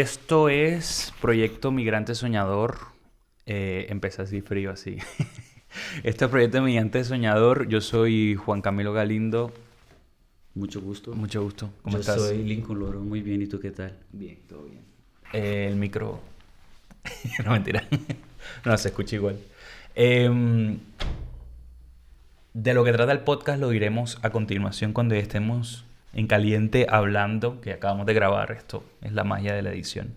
Esto es Proyecto Migrante Soñador. Empecé así frío, así. Este es Proyecto Migrante Soñador. Yo soy Juan Camilo Galindo. Mucho gusto. Mucho gusto. ¿Cómo Yo estás? soy Lincoln Loro, muy bien, ¿y tú qué tal? Bien, todo bien. El micro... No, mentira. No, se escucha igual. Em, de lo que trata el podcast lo diremos a continuación cuando ya estemos en caliente hablando, que acabamos de grabar. Esto es la magia de la edición.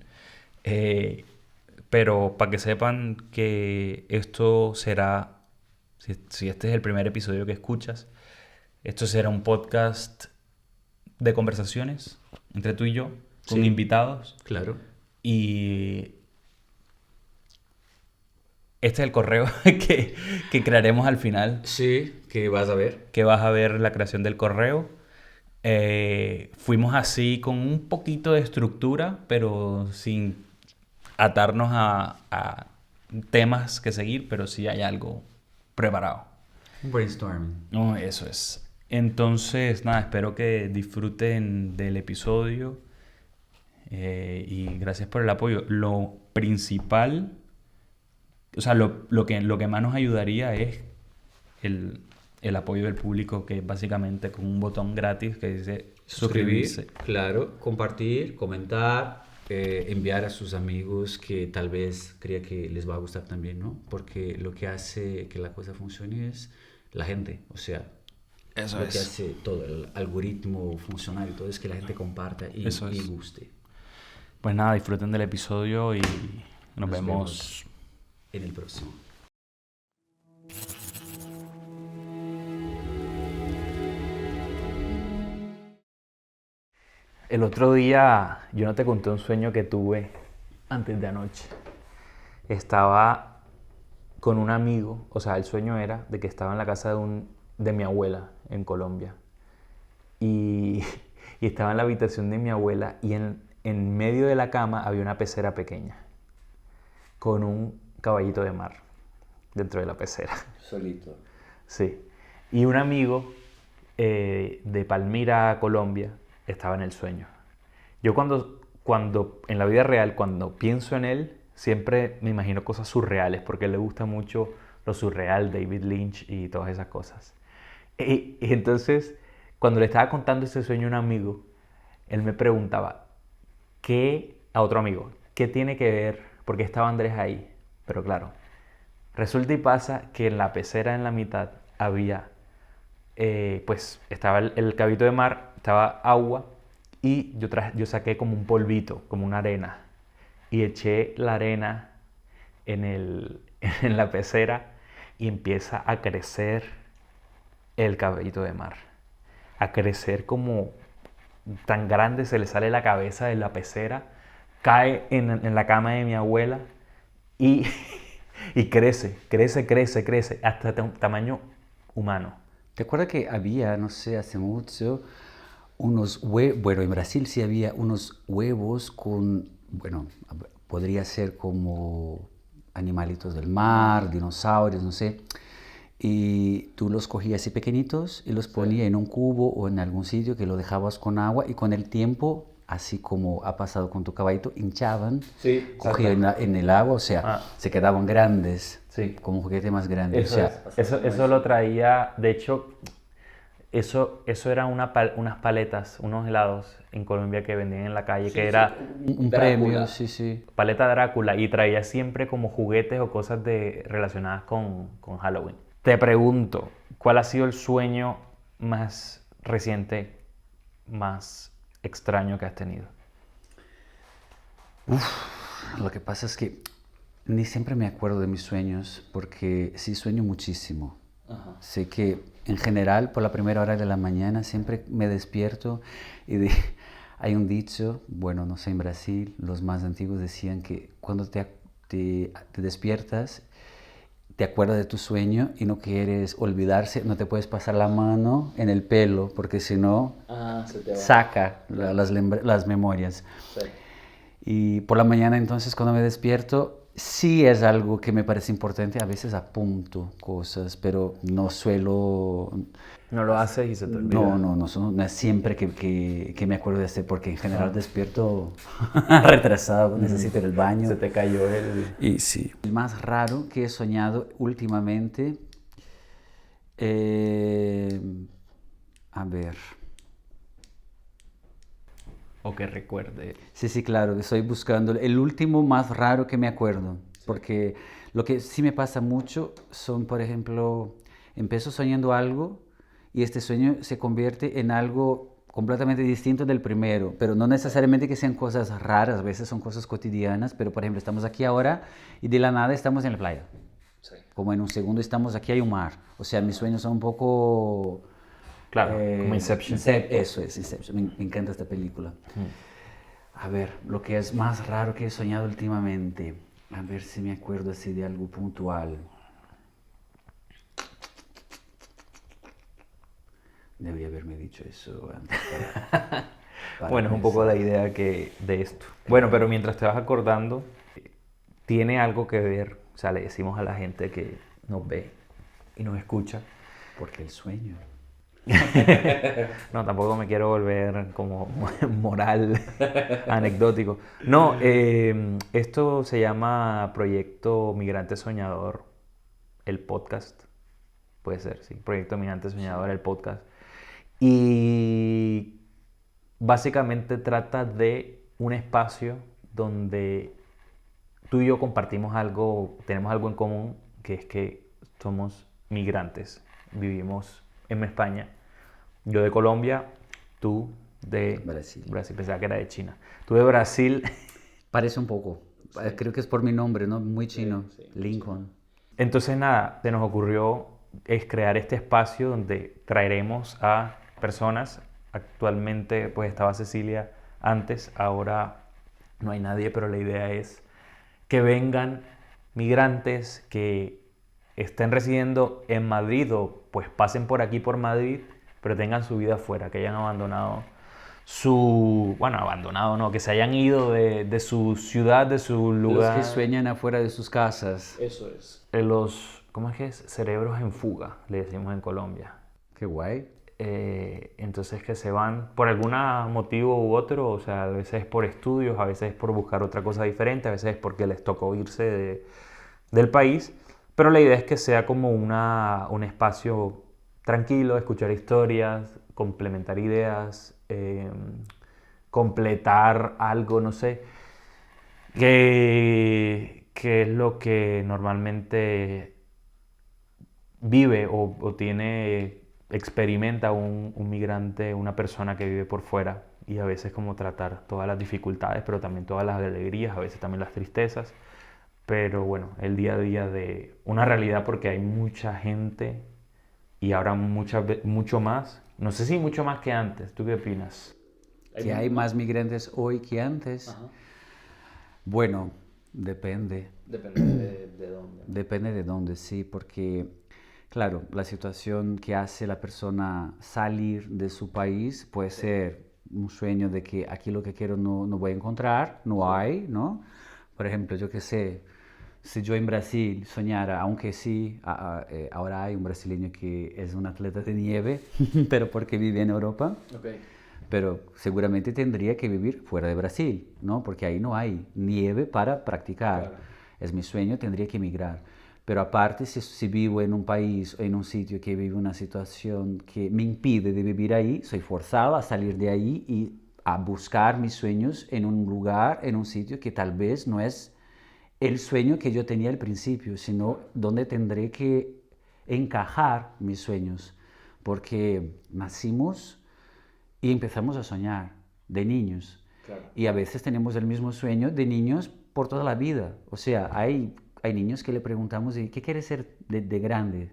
Eh, pero para que sepan que esto será, si este es el primer episodio que escuchas, esto será un podcast de conversaciones entre tú y yo, con Sí, invitados. claro. Y este es el correo que crearemos al final, Sí, ¿qué vas a ver? que vas a ver la creación del correo. Fuimos así con un poquito de estructura, pero sin atarnos a temas que seguir, pero sí hay algo preparado. Un brainstorming. No, eso es. Entonces, nada, espero que disfruten del episodio y gracias por el apoyo. Lo principal, o sea, lo que más nos ayudaría es el, el apoyo del público, que es básicamente con un botón gratis que dice suscribirse. Suscribir, claro, compartir, comentar, enviar a sus amigos que tal vez crea que les va a gustar también, ¿no? Porque lo que hace que la cosa funcione es la gente, o sea, Eso lo que es. hace todo el algoritmo funcional y todo es que la gente comparta Eso y es. guste. Pues nada, disfruten del episodio y nos Nos vemos. vemos en el próximo. El otro día yo no te conté un sueño que tuve antes de anoche. Estaba con un amigo, o sea, el sueño era de que estaba en la casa de mi abuela en Colombia. Y, y estaba en la habitación de mi abuela y en medio de la cama había una pecera pequeña con un caballito de mar dentro de la pecera. Solito. Sí. Y un amigo de Palmira, Colombia, estaba en el sueño. Yo cuando en la vida real, cuando pienso en él, siempre me imagino cosas surreales, porque le gusta mucho lo surreal, David Lynch y todas esas cosas. Y entonces, cuando le estaba contando ese sueño a un amigo, él me preguntaba, a otro amigo, ¿qué tiene que ver? ¿Por qué estaba Andrés ahí? Pero claro, resulta y pasa que en la pecera en la mitad había, pues estaba el cabito de mar, estaba agua y yo saqué como un polvito, como una arena y eché la arena en la pecera y empieza a crecer el caballito de mar. A crecer como tan grande, se le sale la cabeza de la pecera, cae en la cama de mi abuela y, y crece, hasta tamaño humano. ¿Te acuerdas que había, no sé, hace mucho, unos huevos, bueno, en Brasil sí había unos huevos con, bueno, podría ser como animalitos del mar, dinosaurios, no sé, y tú los cogías así pequeñitos y los ponías en un cubo o en algún sitio que lo dejabas con agua y con el tiempo, así como ha pasado con tu caballito, hinchaban, Sí, cogían en el agua, o sea, Ah, se quedaban grandes, sí. como un juguete más grande, o Eso sea, es. Eso lo traía, de hecho, eso eran unas paletas, unos helados en Colombia que vendían en la calle, que era un premio, sí, sí. paleta Drácula, y traía siempre como juguetes o cosas relacionadas con Halloween. Te pregunto, ¿cuál ha sido el sueño más reciente, más extraño que has tenido? Lo que pasa es que ni siempre me acuerdo de mis sueños porque sí sueño muchísimo. Sé que en general por la primera hora de la mañana siempre me despierto y hay un dicho, bueno, no sé, en Brasil los más antiguos decían que cuando te despiertas te acuerdas de tu sueño y no quieres olvidarse, no te puedes pasar la mano en el pelo porque si no Se te va. saca las memorias. Sí. Y por la mañana entonces cuando me despierto Sí es algo que me parece importante, a veces apunto cosas, pero no suelo, No lo haces y se te olvida. no es siempre que me acuerdo de hacer, porque en general despierto retrasado, necesito ir al baño. Se te cayó el... Y sí. El más raro que he soñado últimamente, eh, a ver, O que recuerde. sí, claro, estoy buscando el último más raro que me acuerdo, porque lo que sí me pasa mucho son, por ejemplo, empiezo soñando algo y este sueño se convierte en algo completamente distinto del primero, pero no necesariamente que sean cosas raras, a veces son cosas cotidianas, pero por ejemplo, estamos aquí ahora y de la nada estamos en la playa. Sí. Como en un segundo estamos aquí, hay un mar. O sea, mis sueños son un poco... Claro, como Inception. Eso es, Inception. Me encanta esta película. A ver, lo que es más raro que he soñado últimamente. A ver si me acuerdo así de algo puntual. Debería haberme dicho eso antes. Para Bueno, es un poco la pensar. idea de esto. Bueno, pero mientras te vas acordando, tiene algo que ver, o sea, le decimos a la gente que nos ve y nos escucha. Porque el sueño. No, tampoco me quiero volver como moral, anecdótico. No, esto se llama Proyecto Migrante Soñador, el podcast. Puede ser, sí. Proyecto Migrante Soñador, el podcast. Y básicamente trata de un espacio donde tú y yo compartimos algo, tenemos algo en común, que es que somos migrantes. Vivimos en España. Yo de Colombia, tú de Brasil. Pensaba que era de China. Tú de Brasil. Parece un poco. Creo que es por mi nombre, ¿no? Muy chino. Lincoln. Entonces nada, se nos ocurrió es crear este espacio donde traeremos a personas. Actualmente pues estaba Cecilia antes, ahora no hay nadie, pero la idea es que vengan migrantes que estén residiendo en Madrid o pues pasen por aquí por Madrid, pero tengan su vida afuera, que hayan abandonado bueno, abandonado no, que se hayan ido de su ciudad, de su lugar. Los que sueñan afuera de sus casas. Eso es. ¿Cómo es que es? Cerebros en fuga, le decimos en Colombia. Qué guay. Entonces que se van por algún motivo u otro, o sea, a veces es por estudios, a veces es por buscar otra cosa diferente, a veces es porque les tocó irse del país, pero la idea es que sea como un espacio tranquilo, escuchar historias, complementar ideas, completar algo, no sé, que es lo que normalmente vive o experimenta un migrante, una persona que vive por fuera, y a veces como tratar todas las dificultades, pero también todas las alegrías, a veces también las tristezas, pero bueno, el día a día de una realidad, porque hay mucha gente y ahora mucho más, no sé si mucho más que antes. ¿Tú qué opinas? Que hay más migrantes hoy que antes. Ajá. Bueno, depende. Depende de dónde. Depende de dónde, sí, porque, claro, la situación que hace la persona salir de su país puede ser un sueño de que aquí lo que quiero no voy a encontrar, no hay, ¿no? Por ejemplo, yo qué sé, si yo en Brasil soñara, aunque sí, ahora hay un brasileño que es un atleta de nieve, pero porque vive en Europa. Okay. Pero seguramente tendría que vivir fuera de Brasil, ¿no? Porque ahí no hay nieve para practicar. Claro. Es mi sueño, tendría que emigrar. Pero aparte, si vivo en un país o en un sitio que vive una situación que me impide de vivir ahí, soy forzado a salir de ahí y a buscar mis sueños en un lugar, en un sitio que tal vez no es el sueño que yo tenía al principio, sino donde tendré que encajar mis sueños. Porque nacimos y empezamos a soñar de niños. Claro. Y a veces tenemos el mismo sueño de niños por toda la vida. O sea, hay niños que le preguntamos, ¿y qué quieres ser de grande?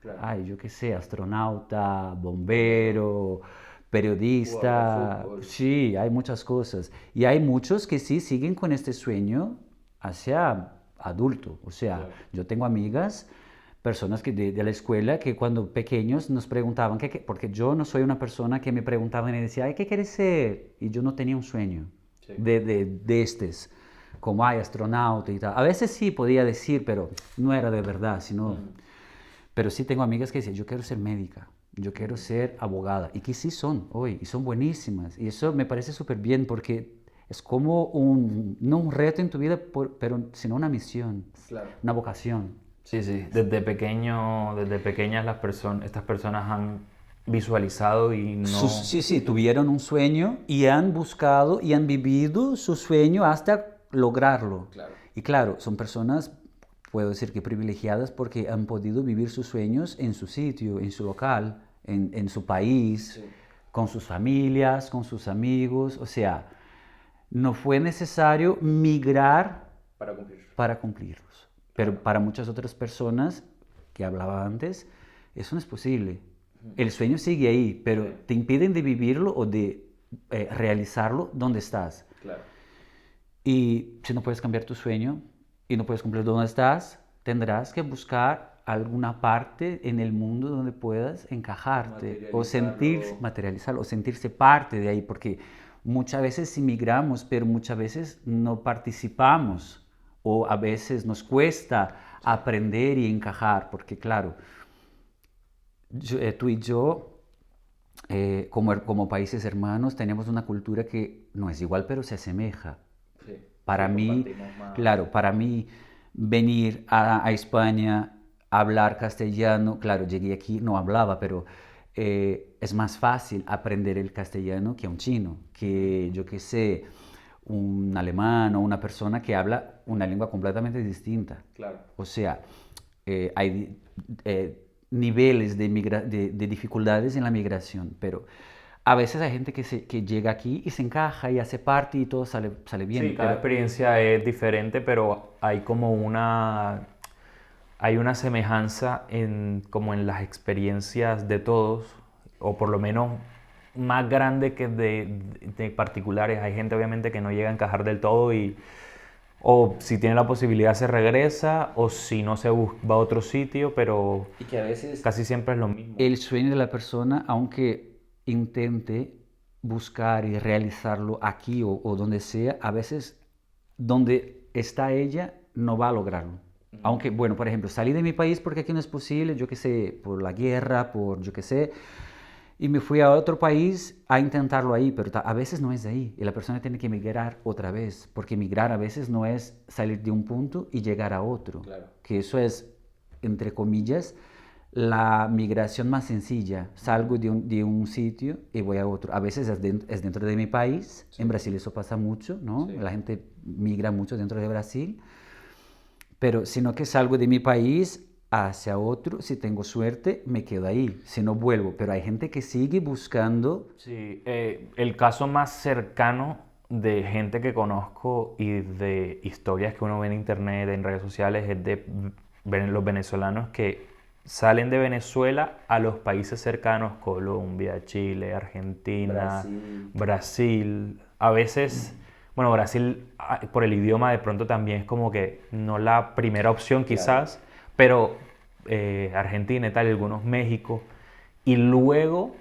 Claro. Ay, yo qué sé, astronauta, bombero, periodista. Jugador de fútbol. Sí, hay muchas cosas. Y hay muchos que sí siguen con este sueño hacia adulto. O sea, Claro. yo tengo amigas, personas que de la escuela que cuando pequeños nos preguntaban, porque yo no soy una persona que me preguntaban y decía, ay, ¿qué quieres ser? Y yo no tenía un sueño Sí. de estos. como hay astronauta y tal. A veces sí podía decir, pero no era de verdad, sino... Pero sí tengo amigas que dicen, yo quiero ser médica, yo quiero ser abogada, y que sí son hoy, y son buenísimas. Y eso me parece súper bien porque es como no un reto en tu vida, pero sino una misión, Claro. una vocación. Sí, sí. Desde pequeño, desde pequeñas estas personas han visualizado y no... Sí, sí, tuvieron un sueño y han buscado y han vivido su sueño hasta lograrlo. Claro. Y claro, son personas, puedo decir que privilegiadas porque han podido vivir sus sueños en su sitio, en su local, en su país, Sí. con sus familias, con sus amigos. O sea, no fue necesario migrar Para cumplir. para cumplirlos. Pero para muchas otras personas que hablaba antes, eso no es posible. El sueño sigue ahí, pero Sí. te impiden de vivirlo o de realizarlo donde estás. Claro. Y si no puedes cambiar tu sueño y no puedes cumplir donde estás, tendrás que buscar alguna parte en el mundo donde puedas encajarte o materializarlo o sentirse parte de ahí, porque muchas veces emigramos, pero muchas veces no participamos o a veces nos cuesta aprender y encajar, porque claro, tú y yo, como países hermanos, tenemos una cultura que no es igual, pero se asemeja. Sí. Para Sí, mí, compartimos más. claro, para mí venir a España, hablar castellano, claro, llegué aquí, no hablaba, pero es más fácil aprender el castellano que un chino, que yo que sé, un alemán o una persona que habla una lengua completamente distinta. Claro. O sea, hay niveles de dificultades en la migración, pero a veces hay gente que llega aquí y se encaja y hace parte y todo sale bien. Sí, cada experiencia es diferente, pero hay como hay una semejanza como en las experiencias de todos, o por lo menos más grande que de particulares. Hay gente obviamente que no llega a encajar del todo o si tiene la posibilidad se regresa, o si no se va a otro sitio, pero Y que a veces... casi siempre es lo mismo. El sueño de la persona, aunque intente buscar y realizarlo aquí o donde sea, a veces donde está ella no va a lograrlo. Aunque, bueno, por ejemplo, salí de mi país porque aquí no es posible, yo qué sé, por la guerra, por yo qué sé, y me fui a otro país a intentarlo ahí, pero a veces no es ahí, y la persona tiene que emigrar otra vez, porque emigrar a veces no es salir de un punto y llegar a otro, Claro. que eso es, entre comillas, la migración más sencilla. Salgo de un sitio y voy a otro. A veces es dentro de mi país. Sí. En Brasil eso pasa mucho, ¿no? Sí. La gente migra mucho dentro de Brasil. Pero sino que salgo de mi país hacia otro, si tengo suerte, me quedo ahí. Si no, vuelvo. Pero hay gente que sigue buscando. Sí, el caso más cercano de gente que conozco y de historias que uno ve en internet, en redes sociales, es de los venezolanos que salen de Venezuela a los países cercanos, Colombia, Chile, Argentina, Brasil. A veces, bueno, Brasil por el idioma de pronto también es como que no la primera opción quizás, pero Argentina y tal, algunos México. Y luego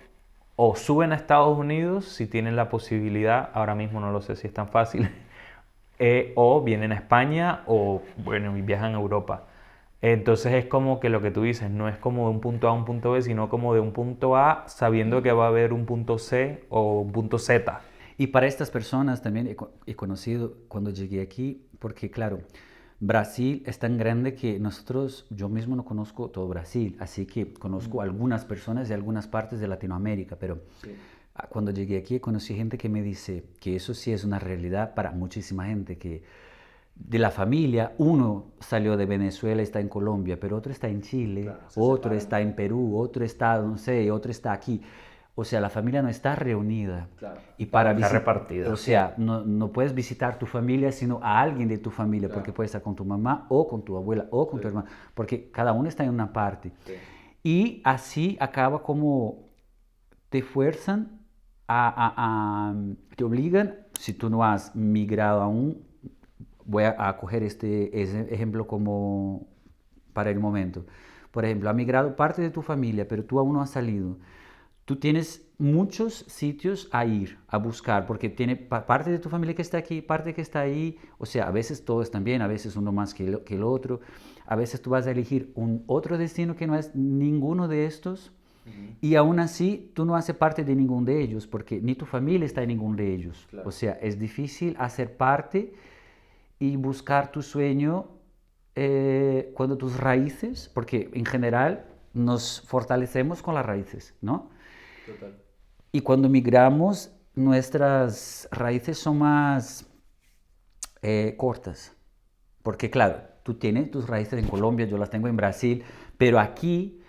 o suben a Estados Unidos si tienen la posibilidad, ahora mismo no lo sé si es tan fácil, o vienen a España o bueno, y viajan a Europa. Entonces es como que lo que tú dices, no es como de un punto A a un punto B, sino como de un punto A sabiendo que va a haber un punto C o un punto Z. Y para estas personas también he conocido cuando llegué aquí, porque claro, Brasil es tan grande que yo mismo no conozco todo Brasil, así que conozco algunas personas de algunas partes de Latinoamérica, pero cuando llegué aquí conocí gente que me dice que eso sí es una realidad para muchísima gente, que de la familia, uno salió de Venezuela, está en Colombia, pero otro está en Chile, Claro, otro está en Perú, otro está, no sé, otro está aquí. O sea, la familia no está reunida. Claro. Y para Está repartida. O sea, no puedes visitar tu familia, sino a alguien de tu familia, porque puedes estar con tu mamá o con tu abuela o con tu hermana, porque cada uno está en una parte. Sí. Y así acaba como te fuerzan te obligan, si tú no has migrado aún, voy a coger este ejemplo como para el momento. Por ejemplo, ha migrado parte de tu familia, pero tú aún no has salido. tú tienes muchos sitios a ir, a buscar, porque tiene parte de tu familia que está aquí, parte que está ahí, o sea, a veces todos también, a veces uno más que el otro, a veces tú vas a elegir un otro destino que no es ninguno de estos, y aún así tú no haces parte de ninguno de ellos, porque ni tu familia está en ninguno de ellos. Claro. O sea, es difícil hacer parte y buscar tu sueño cuando tus raíces, porque en general nos fortalecemos con las raíces, ¿no? Total. Y cuando migramos, nuestras raíces son más cortas. Porque claro, tú tienes tus raíces en Colombia, yo las tengo en Brasil, pero aquí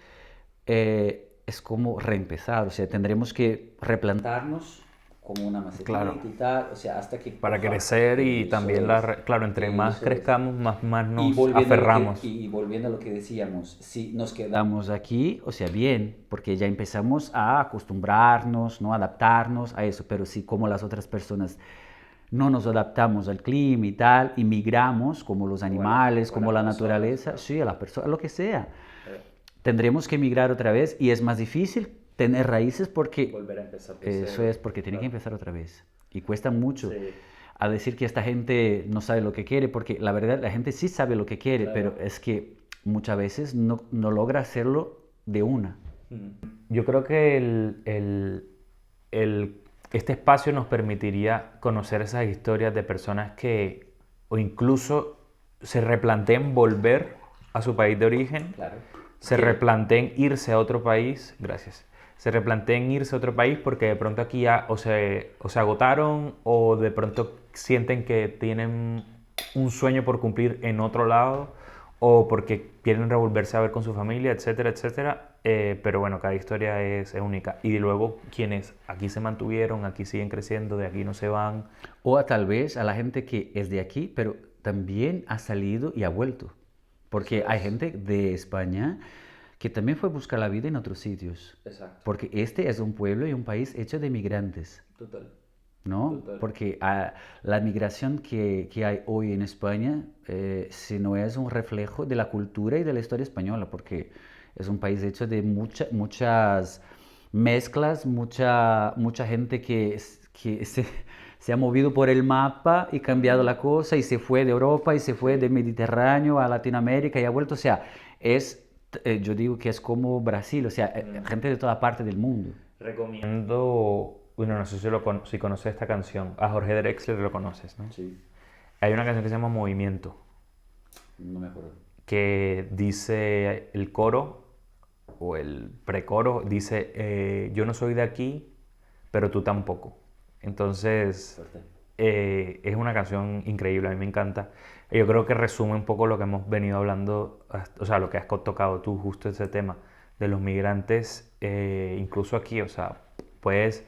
es como reempezar. O sea, tendremos que replantarnos como una macetita, claro, y tal, o sea, hasta que... Para crecer y también, claro, entre más crezcamos, más nos aferramos. Y volviendo a lo que decíamos, si nos quedamos aquí, o sea, bien, porque ya empezamos a acostumbrarnos, ¿no? Adaptarnos a eso, pero si como las otras personas no nos adaptamos al clima y tal, y migramos como los animales, como la naturaleza, sí, a la persona, lo que sea, tendremos que migrar otra vez y es más difícil tener raíces porque volver a empezar eso es porque tiene que empezar otra vez y cuesta mucho. Sí. A decir que esta gente no sabe lo que quiere, porque la verdad la gente sí sabe lo que quiere, claro, pero es que muchas veces no logra hacerlo de una. Yo creo que este espacio nos permitiría conocer esas historias de personas que o incluso se replanteen volver a su país de origen, claro, se replanteen irse a otro país, gracias, se replanteen irse a otro país porque de pronto aquí ya o se agotaron o de pronto sienten que tienen un sueño por cumplir en otro lado o porque quieren revolverse a ver con su familia, etcétera, etcétera. Pero bueno, cada historia es única. Y luego quienes aquí se mantuvieron, aquí siguen creciendo, de aquí no se van. O tal vez a la gente que es de aquí, pero también ha salido y ha vuelto. Porque hay gente de España que también fue a buscar la vida en otros sitios. Exacto. Porque este es un pueblo y un país hecho de migrantes. Total. ¿No? Total. Porque la migración que hay hoy en España, si no es un reflejo de la cultura y de la historia española, porque es un país hecho de muchas mezclas, mucha gente que se ha movido por el mapa y cambiado la cosa y se fue de Europa y se fue del Mediterráneo a Latinoamérica y ha vuelto. O sea, yo digo que es como Brasil, o sea, gente de toda parte del mundo. Recomiendo, bueno, no sé si conoces esta canción, a Jorge Drexler lo conoces, ¿no? Sí. Hay una canción que se llama Movimiento. No me acuerdo. Que dice el coro, o el precoro, dice, yo no soy de aquí, pero tú tampoco. Entonces, es una canción increíble, a mí me encanta. Yo creo que resume un poco lo que hemos venido hablando, o sea, lo que has tocado tú, justo ese tema de los migrantes, incluso aquí, o sea, pues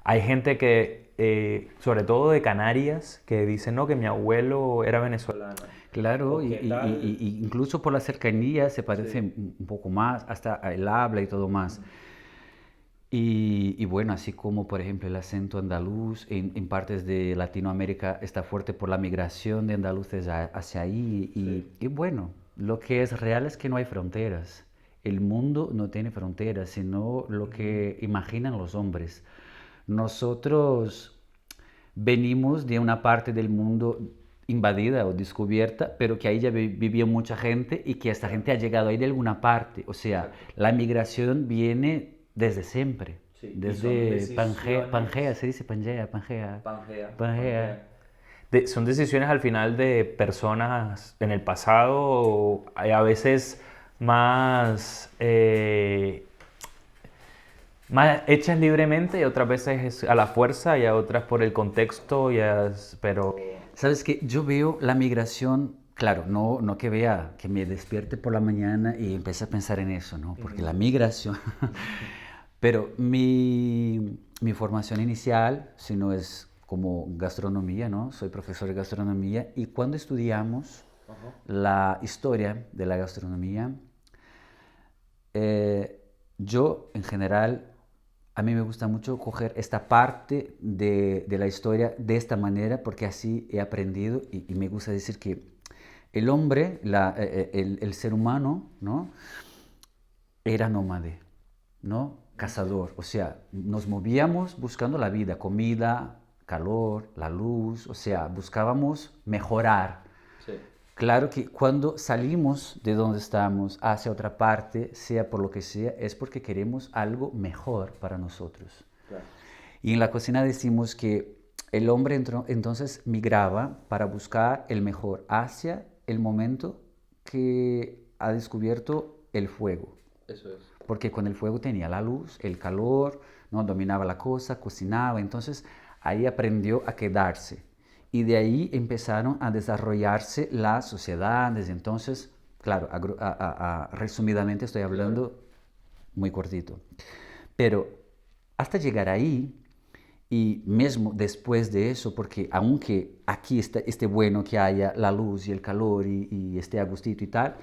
hay gente que, sobre todo de Canarias, que dice, no, que mi abuelo era venezolano. Claro, y incluso por la cercanía se parece, sí, un poco más, hasta el habla y todo más. Y bueno, así como por ejemplo el acento andaluz en partes de Latinoamérica está fuerte por la migración de andaluces hacia ahí. Y bueno, lo que es real es que no hay fronteras. El mundo no tiene fronteras, sino lo que imaginan los hombres. Nosotros venimos de una parte del mundo invadida o descubierta, pero que ahí ya vivía mucha gente y que esta gente ha llegado ahí de alguna parte. O sea, la migración viene desde siempre, sí, desde Pangea, se dice Pangea. Son decisiones al final de personas en el pasado, a veces más hechas libremente y otras veces a la fuerza y a otras por el contexto, pero... Sabes que yo veo la migración, claro, no que vea, que me despierte por la mañana y empiece a pensar en eso, ¿no? Porque la migración... Pero mi formación inicial, si no es como gastronomía, ¿no? Soy profesor de gastronomía y cuando estudiamos la historia de la gastronomía, yo en general, a mí me gusta mucho coger esta parte de la historia de esta manera porque así he aprendido y me gusta decir que el hombre, el ser humano, ¿no? Era nómade, ¿no? cazador, o sea, nos movíamos buscando la vida, comida, calor, la luz, o sea, buscábamos mejorar. Sí. Claro que cuando salimos de donde estamos hacia otra parte, sea por lo que sea, es porque queremos algo mejor para nosotros. Claro. Y en la cocina decimos que el hombre entonces migraba para buscar el mejor hacia el momento que ha descubierto el fuego. Eso es. Porque con el fuego tenía la luz, el calor, ¿no? Dominaba la cosa, cocinaba, entonces ahí aprendió a quedarse. Y de ahí empezaron a desarrollarse las sociedades. Entonces, claro, resumidamente estoy hablando muy cortito. Pero hasta llegar ahí, y mismo después de eso, porque aunque aquí esté bueno que haya la luz y el calor y esté a gustito y tal,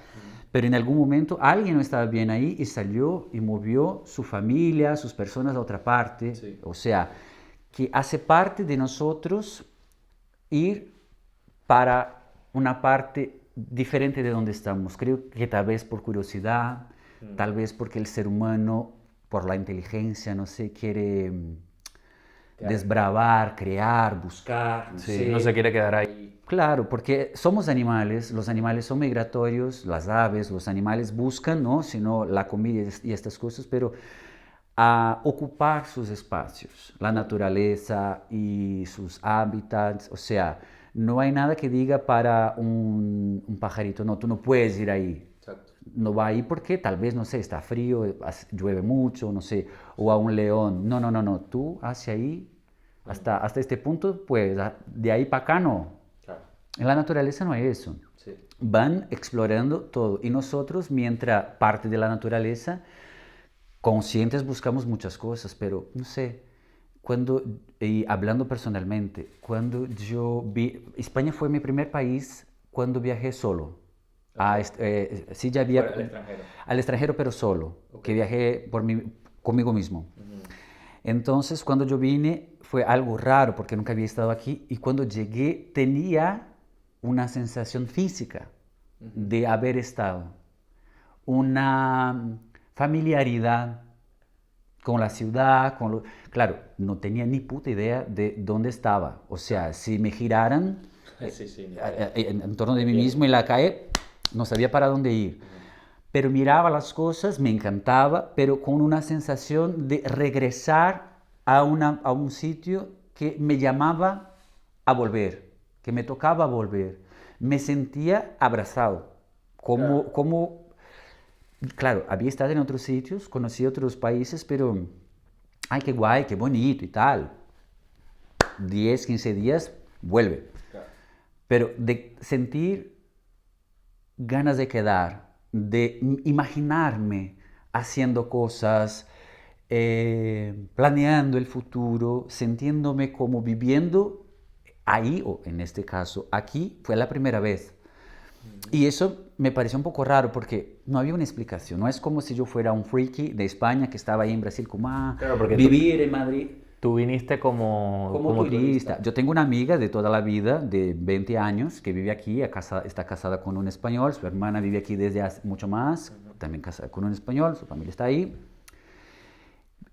pero en algún momento alguien no estaba bien ahí y salió y movió su familia, sus personas a otra parte. Sí. O sea, que hace parte de nosotros ir para una parte diferente de donde estamos. Creo que tal vez por curiosidad, tal vez porque el ser humano, por la inteligencia, no sé, quiere desbravar, crear, buscar. No Sí, sé. no se quiere quedar ahí. Claro, porque somos animales, los animales son migratorios, las aves, los animales buscan, ¿no? Sino la comida y estas cosas, pero a ocupar sus espacios, la naturaleza y sus hábitats, o sea, no hay nada que diga para un pajarito, no, tú no puedes ir ahí. Exacto. No va ahí porque tal vez, no sé, está frío, llueve mucho, no sé, o a un león. No, no, no, no, tú hacia ahí, hasta este punto, pues de ahí para acá no. Claro. En la naturaleza no hay eso. Sí. Van explorando todo y nosotros, mientras parte de la naturaleza, conscientes buscamos muchas cosas, pero no sé, y hablando personalmente, cuando yo vi, España fue mi primer país cuando viajé solo. Sí, ya había... Al extranjero. Al extranjero, pero solo, Okay. que viajé conmigo mismo. Entonces, cuando yo vine, fue algo raro porque nunca había estado aquí y cuando llegué tenía una sensación física de haber estado, una familiaridad con la ciudad, claro, no tenía ni puta idea de dónde estaba. O sea, si me giraran Sí. en torno de mí mismo en la calle, no sabía para dónde ir. Pero miraba las cosas, me encantaba, pero con una sensación de regresar a un sitio que me llamaba a volver, que me tocaba volver. Me sentía abrazado, claro, había estado en otros sitios, conocí otros países, pero, ay, qué guay, qué bonito y tal. 10, 15 días, vuelve. Claro. Pero de sentir ganas de quedar, de imaginarme haciendo cosas, planeando el futuro, sintiéndome como viviendo ahí, o en este caso aquí, fue la primera vez. Y eso me pareció un poco raro porque no había una explicación. No es como si yo fuera un friki de España que estaba ahí en Brasil como, Claro, porque vivir en Madrid. Tú viniste como turista. Yo tengo una amiga de toda la vida, de 20 años, que vive aquí, está casada con un español, su hermana vive aquí desde hace mucho más, también casada con un español, su familia está ahí.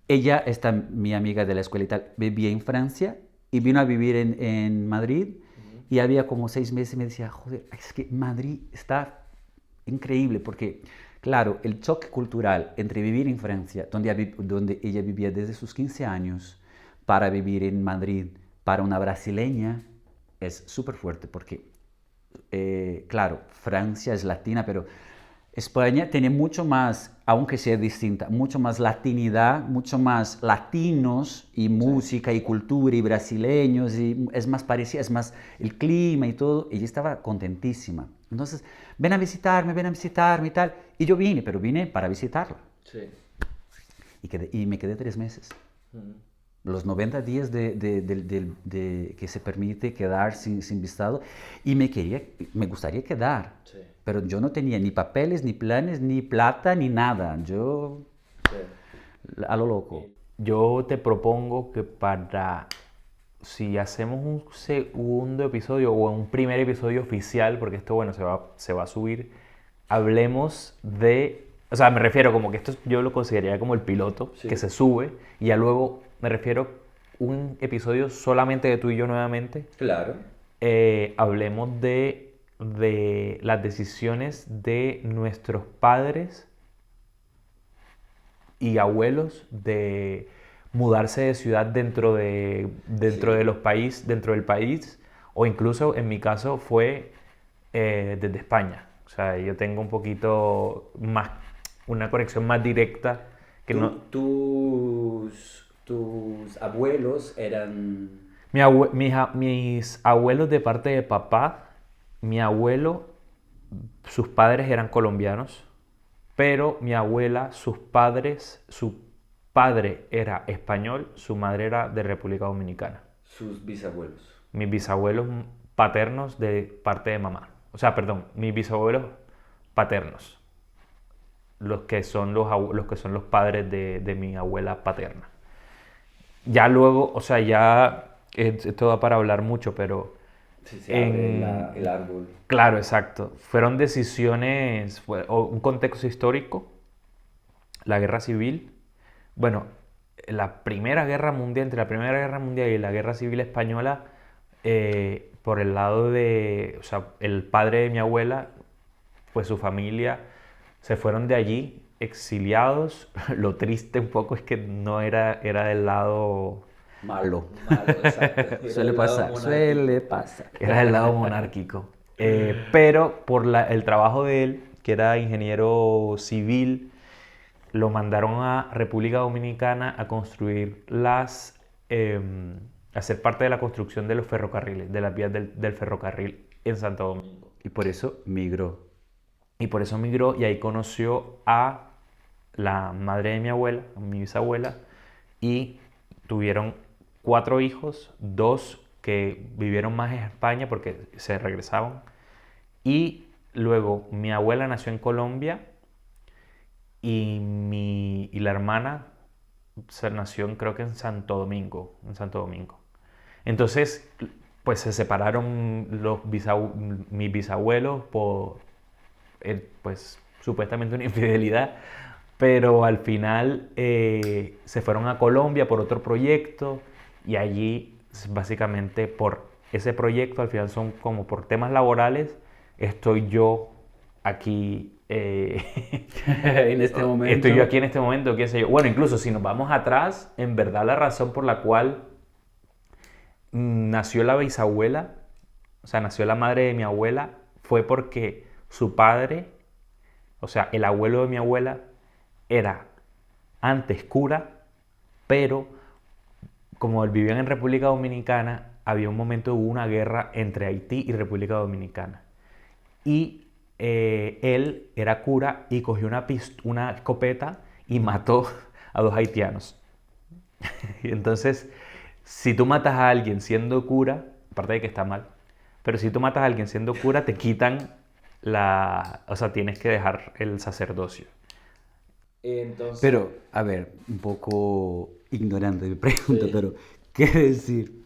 Ella, mi amiga de la escuela y tal, vivía en Francia y vino a vivir en Madrid y había como 6 meses y me decía, joder, es que Madrid está increíble porque, claro, el choque cultural entre vivir en Francia, donde ella vivía desde sus 15 años, para vivir en Madrid, para una brasileña, es súper fuerte porque, claro, Francia es latina, pero España tiene mucho más, aunque sea distinta, mucho más latinidad, mucho más latinos y música y cultura y brasileños, y es más parecida, es más el clima y todo. Ella estaba contentísima. Entonces, ven a visitarme y tal. Y yo vine, pero vine para visitarla. Sí. Y me quedé 3 meses. Los 90 días que se permite quedar sin visado. Y me gustaría quedar. Sí. Pero yo no tenía ni papeles, ni planes, ni plata, ni nada. Yo, a lo loco. Yo te propongo que si hacemos un segundo episodio o un primer episodio oficial, porque esto, bueno, se va a subir, hablemos de, O sea, me refiero como que esto yo lo consideraría como el piloto Sí. que se sube y ya luego me refiero un episodio solamente de tú y yo nuevamente. Claro. Hablemos de las decisiones de nuestros padres y abuelos de mudarse de ciudad dentro Sí. de los países, dentro del país, o incluso en mi caso fue desde España. O sea, yo tengo un poquito más, una conexión más directa que no. Tus abuelos eran... Mis abuelos de parte de papá, mi abuelo, sus padres eran colombianos, pero mi abuela, su padre era español, su madre era de República Dominicana. sus bisabuelos. Mis bisabuelos paternos de parte de mamá. O sea, perdón, mis bisabuelos paternos, los que son los padres de mi abuela paterna. Ya luego, o sea, ya esto da para hablar mucho, pero Sí, se abre el árbol. claro, exacto. Fueron decisiones, o un contexto histórico, la guerra civil. Bueno, la Primera Guerra Mundial, entre la Primera Guerra Mundial y la Guerra Civil Española, por el lado de, o sea, el padre de mi abuela, pues su familia se fueron de allí exiliados. Lo triste un poco es que no era del lado, Malo. Malo, exacto. Suele pasar, suele pasar. era del lado monárquico. Pero por el trabajo de él, que era ingeniero civil, lo mandaron a República Dominicana a construir a ser parte de la construcción de los ferrocarriles, de las vías del ferrocarril en Santo Domingo. Y por eso migró. Y por eso migró y ahí conoció a la madre de mi abuela, a mi bisabuela, y tuvieron 4 hijos, 2 que vivieron más en España porque se regresaban. Y luego mi abuela nació en Colombia y la hermana se nació creo que en Santo Domingo, Entonces, pues se separaron mis bisabuelos por, pues, supuestamente una infidelidad, pero al final se fueron a Colombia por otro proyecto y allí, básicamente, por ese proyecto, al final son como por temas laborales, estoy yo aquí. En este momento. Estoy yo aquí en este momento, qué sé yo. Bueno, incluso si nos vamos atrás, en verdad la razón por la cual nació la bisabuela, o sea, nació la madre de mi abuela, fue porque su padre, o sea, el abuelo de mi abuela, era antes cura, pero como vivían en República Dominicana, había un momento, hubo una guerra entre Haití y República Dominicana. Y él era cura y cogió una escopeta y mató a 2 haitianos. Entonces, si tú matas a alguien siendo cura, aparte de que está mal, pero si tú matas a alguien siendo cura, te quitan o sea, tienes que dejar el sacerdocio. Entonces, Pero, a ver, un poco ignorante mi pregunta, Sí. pero ¿qué decir?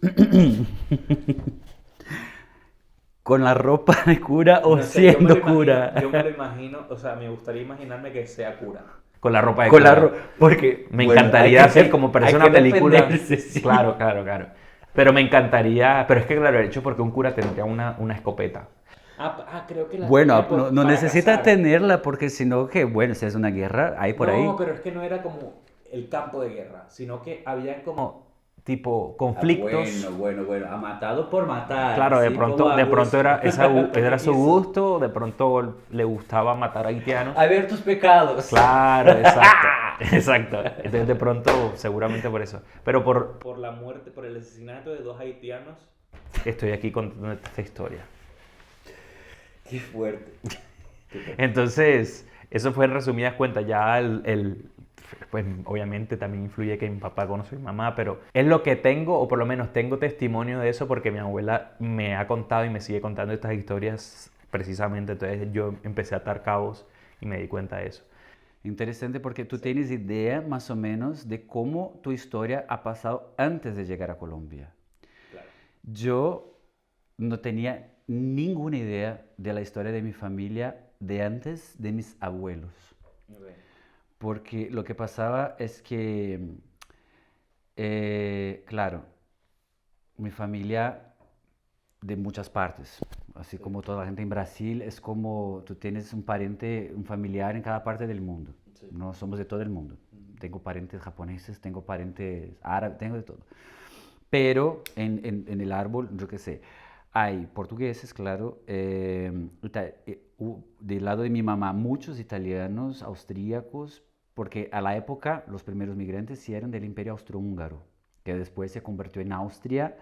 ¿Con la ropa de cura o No sé, yo me siendo lo imagino- cura? Yo me lo imagino, o sea, me gustaría imaginarme que sea cura. Con la ropa de Con la cura. ropa, porque Me bueno, encantaría hay que- hacer como parece hay una que película. defenderse, sí. Claro, claro, claro. Pero me encantaría, pero es que claro, el hecho porque un cura tendría una escopeta. creo que la Bueno, tenía no para necesita cazar. tenerla porque si no, que bueno, si es una guerra, hay por ahí. No, pero es que no era como el campo de guerra, sino que había como tipo conflictos. Bueno, ha matado por matar. Claro, de ¿sí? pronto, Como a de pronto gusto. era, era su gusto, de pronto le gustaba matar haitianos. A ver tus pecados. Claro, exacto, exacto. Entonces de pronto, seguramente por eso. Pero por la muerte, por el asesinato de 2 haitianos, estoy aquí contando esta historia. Qué fuerte. Entonces, eso fue en resumidas cuentas. Ya pues obviamente también influye que mi papá conoce a mi mamá, pero es lo que tengo, o por lo menos tengo testimonio de eso porque mi abuela me ha contado y me sigue contando estas historias precisamente. Entonces yo empecé a atar cabos y me di cuenta de eso. Interesante porque tú tienes idea más o menos de cómo tu historia ha pasado antes de llegar a Colombia. Yo no tenía ninguna idea de la historia de mi familia de antes de mis abuelos. Ok. Porque lo que pasaba es que, claro, mi familia de muchas partes, así Sí, como toda la gente en Brasil, es como tú tienes un pariente, un familiar en cada parte del mundo. sí. No somos de todo el mundo. Tengo parientes japoneses, tengo parientes árabes, tengo de todo. Pero en el árbol, yo qué sé, hay portugueses, claro, del lado de mi mamá, muchos italianos, austríacos, porque a la época los primeros migrantes sí eran del Imperio Austrohúngaro, que después se convirtió en Austria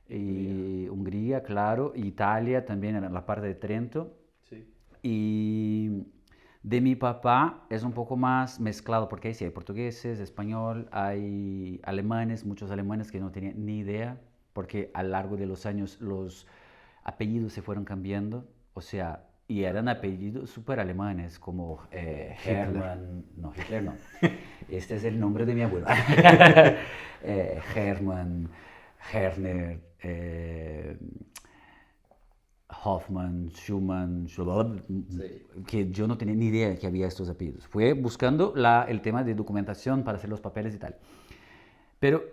Hungría. y Hungría, claro, Italia también en la parte de Trento. Sí. Y de mi papá es un poco más mezclado, porque ahí sí hay portugueses, español, hay alemanes, muchos alemanes que no tenían ni idea, porque a lo largo de los años los apellidos se fueron cambiando, o sea, y eran apellidos súper alemanes, como Hermann, no, Hitler no, este es el nombre de mi abuelo, Hermann, Herner, Hoffman, Schumann, Sí. que yo no tenía ni idea que había estos apellidos. Fue buscando el tema de documentación para hacer los papeles y tal. Pero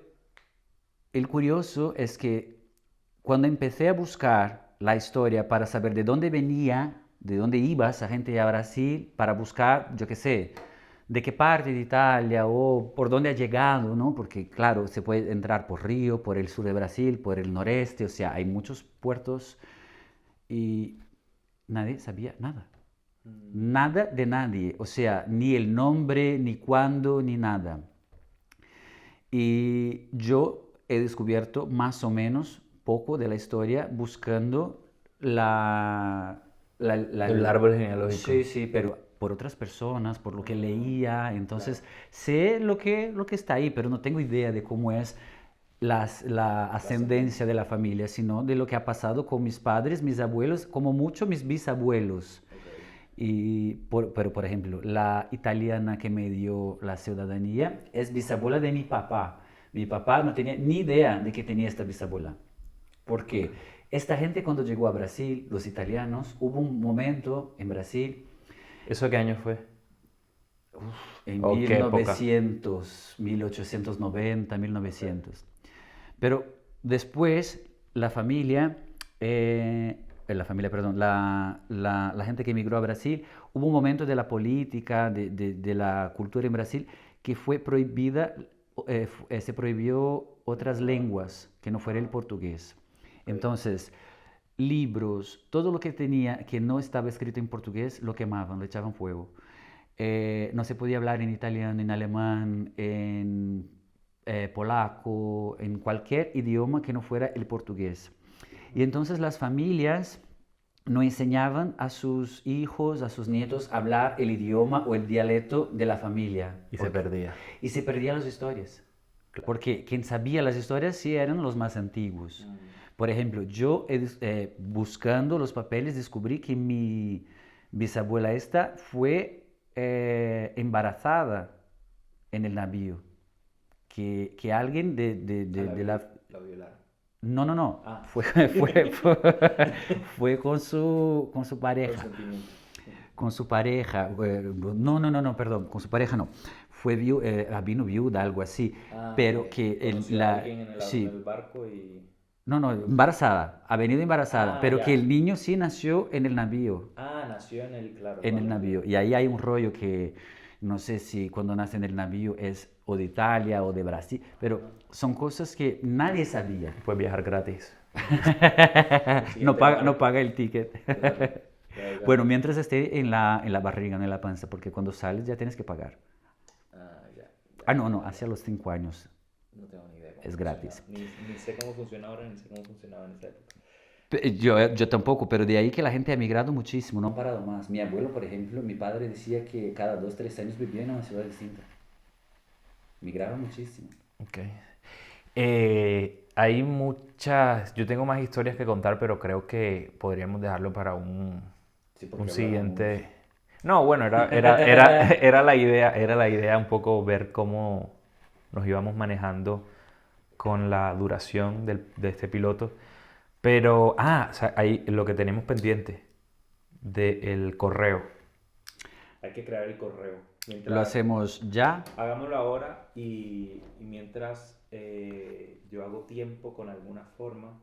el curioso es que cuando empecé a buscar la historia para saber de dónde venía, de dónde iba esa gente a Brasil, para buscar, yo qué sé, de qué parte de Italia o por dónde ha llegado, ¿no? Porque claro, se puede entrar por Río, por el sur de Brasil, por el noreste, o sea, hay muchos puertos y nadie sabía nada. Nada de nadie, o sea, ni el nombre, ni cuándo, ni nada. Y yo he descubierto más o menos poco de la historia buscando El árbol genealógico. Sí, sí, pero por otras personas, por lo que leía, entonces sé lo que está ahí, pero no tengo idea de cómo es la ascendencia de la familia, sino de lo que ha pasado con mis padres, mis abuelos, como mucho mis bisabuelos. Ok. Pero, por ejemplo, la italiana que me dio la ciudadanía es bisabuela de mi papá. Mi papá no tenía ni idea de que tenía esta bisabuela. Porque esta gente cuando llegó a Brasil, los italianos, hubo un momento en Brasil, ¿Eso qué año fue? en ¿O qué época? 1900, 1890, 1900. Pero después perdón, la gente que emigró a Brasil, hubo un momento de la política, de la cultura en Brasil, que fue prohibida, se prohibió otras lenguas que no fuera el portugués. Entonces, libros, todo lo que tenía que no estaba escrito en portugués, lo quemaban, lo echaban fuego. No se podía hablar en italiano, en alemán, en polaco, en cualquier idioma que no fuera el portugués. Y entonces las familias no enseñaban a sus hijos, a sus nietos a hablar el idioma o el dialecto de la familia. Y se perdía. Y se perdían las historias. Porque quien sabía las historias sí eran los más antiguos. Por ejemplo, yo buscando los papeles descubrí que mi bisabuela esta fue embarazada en el navío. Que alguien de la... La violaron. No, no, no. Ah. Fue con su pareja. Consentimiento. Con su pareja. No, no, no, no, perdón. Con su pareja no. Vino viuda, algo así. Ah, pero ok. que Conoció a alguien en sí, el barco y... no, no, embarazada. Ha venido embarazada. Ah, pero ya. que el niño sí nació en el navío. Ah, nació en el, claro. En el barco. navío. Y ahí hay un rollo que no sé si cuando nace en el navío es o de Italia o de Brasil, pero son cosas que nadie sabía. Puedes viajar gratis. No paga el ticket. Claro, claro. Bueno, mientras esté en la barriga, no en la panza, porque cuando sales ya tienes que pagar. Ah, ya. Ah, no, no, hacia los 5 años. No tengo ni idea. Es gratis. Ni sé cómo funciona ahora, ni sé cómo funcionaba en esa época. Yo tampoco, pero de ahí que la gente ha migrado muchísimo, no ha parado más. Mi abuelo, por ejemplo, mi padre decía que cada 2, 3 años vivía en una ciudad distinta. Migraron muchísimo. Ok. Hay muchas... Yo tengo más historias que contar, pero creo que podríamos dejarlo para Sí, porque un hablamos siguiente... No, bueno, era la idea un poco ver cómo nos íbamos manejando con la duración de este piloto. Pero, o sea, ahí lo que tenemos pendiente del correo. Hay que crear el correo. Lo hacemos ya. Hagámoslo ahora y mientras yo hago tiempo con alguna forma.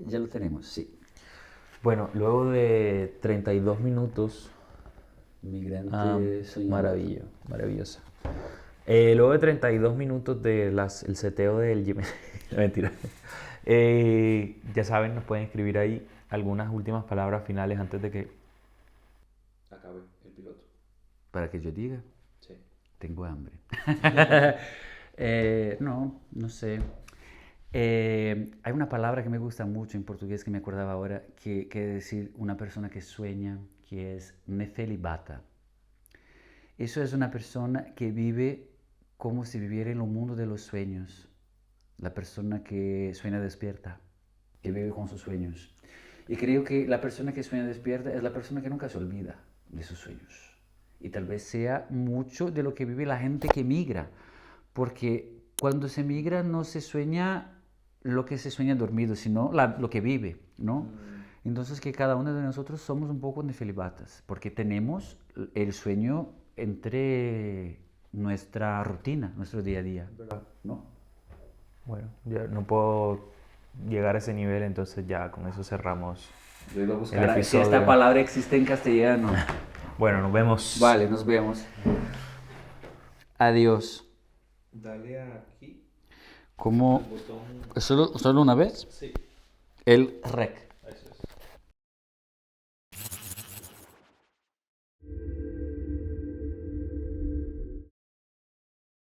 Ya lo tenemos, sí. Bueno, luego de 32 minutos. Migrante soñador. Maravilloso. Luego de 32 minutos de el seteo del Gmail. Mentira. Ya saben, nos pueden escribir ahí algunas últimas palabras finales antes de que Acabe el piloto. Para que yo diga, Sí. tengo hambre. No sé. Hay una palabra que me gusta mucho en portugués que me acordaba ahora, que quiere decir una persona que sueña, que es nefelibata. Eso es una persona que vive como si viviera en el mundo de los sueños. La persona que sueña despierta, que vive con sus sueños. Y creo que la persona que sueña despierta es la persona que nunca se olvida de sus sueños. Y tal vez sea mucho de lo que vive la gente que migra. Porque cuando se migra no se sueña lo que se sueña dormido, sino lo que vive, ¿no? Entonces que cada uno de nosotros somos un poco nefelibatas, porque tenemos el sueño entre nuestra rutina, nuestro día a día, ¿no? Bueno, ya no puedo llegar a ese nivel, entonces ya con eso cerramos. Yo iba a El buscar si episodio. esta palabra existe en castellano. Bueno, nos vemos. Vale, nos vemos. Adiós. Dale aquí ¿Cómo? al botón. ¿Solo una vez? Sí. El rec.